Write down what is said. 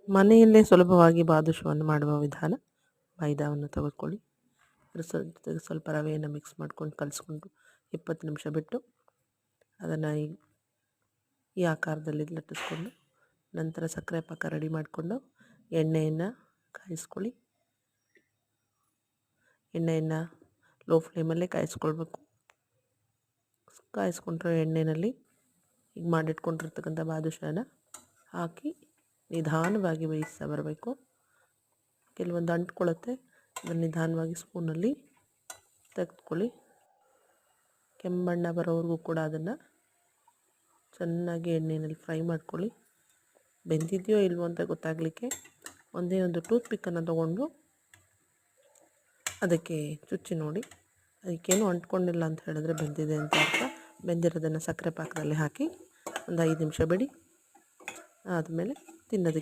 ಮನೆಯಲ್ಲೇ ಸುಲಭವಾಗಿ ಬಾದುಷವನ್ನು ಮಾಡುವ ವಿಧಾನ. ಮೈದಾವನ್ನು ತೆಗೆದುಕೊಳ್ಳಿ, ಅದ್ರ ಜೊತೆಗೆ ಸ್ವಲ್ಪ ರವೆಯನ್ನು ಮಿಕ್ಸ್ ಮಾಡ್ಕೊಂಡು ಕಲಿಸ್ಕೊಂಡು 20 ನಿಮಿಷ ಬಿಟ್ಟು ಅದನ್ನು ಈ ಆಕಾರದಲ್ಲಿ ಲಟ್ಟಿಸ್ಕೊಂಡು ನಂತರ ಸಕ್ಕರೆ ಪಾಕ ರೆಡಿ ಮಾಡಿಕೊಂಡು ಎಣ್ಣೆಯನ್ನು ಕಾಯಿಸ್ಕೊಳ್ಳಿ. ಎಣ್ಣೆಯನ್ನು ಲೋ ಫ್ಲೇಮಲ್ಲೇ ಕಾಯಿಸ್ಕೊಳ್ಬೇಕು. ಕಾಯಿಸ್ಕೊಂಡ್ರೆ ಎಣ್ಣೆಯಲ್ಲಿ ಈಗ ಮಾಡಿಟ್ಕೊಂಡಿರ್ತಕ್ಕಂಥ ಬಾದುಷಾನ ಹಾಕಿ ನಿಧಾನವಾಗಿ ಬೇಯಿಸ್ತಾ ಬರಬೇಕು. ಕೆಲವೊಂದು ಅಂಟ್ಕೊಳ್ಳುತ್ತೆ, ಅದನ್ನು ನಿಧಾನವಾಗಿ ಸ್ಪೂನಲ್ಲಿ ತೆಗೆದುಕೊಳ್ಳಿ. ಕೆಂಬಣ್ಣ ಬರೋವರೆಗೂ ಕೂಡ ಅದನ್ನು ಚೆನ್ನಾಗಿ ಎಣ್ಣೆಯಲ್ಲಿ ಫ್ರೈ ಮಾಡ್ಕೊಳ್ಳಿ. ಬೆಂದಿದೆಯೋ ಇಲ್ವೋ ಅಂತ ಗೊತ್ತಾಗಲಿಕ್ಕೆ ಒಂದೇ ಒಂದು ಟೂತ್ ಪಿಕ್ಕನ್ನು ತೊಗೊಂಡು ಅದಕ್ಕೆ ಚುಚ್ಚಿ ನೋಡಿ. ಅದಕ್ಕೇನು ಅಂಟ್ಕೊಂಡಿಲ್ಲ ಅಂತ ಹೇಳಿದ್ರೆ ಬೆಂದಿದೆ ಅಂತ ಅರ್ಥ. ಬೆಂದಿರೋದನ್ನು ಸಕ್ಕರೆ ಪಾಕದಲ್ಲಿ ಹಾಕಿ ಒಂದು 5 ನಿಮಿಷ ಬಿಡಿ. ಆದಮೇಲೆ ತಿನ್ನೋದಕ್ಕೆ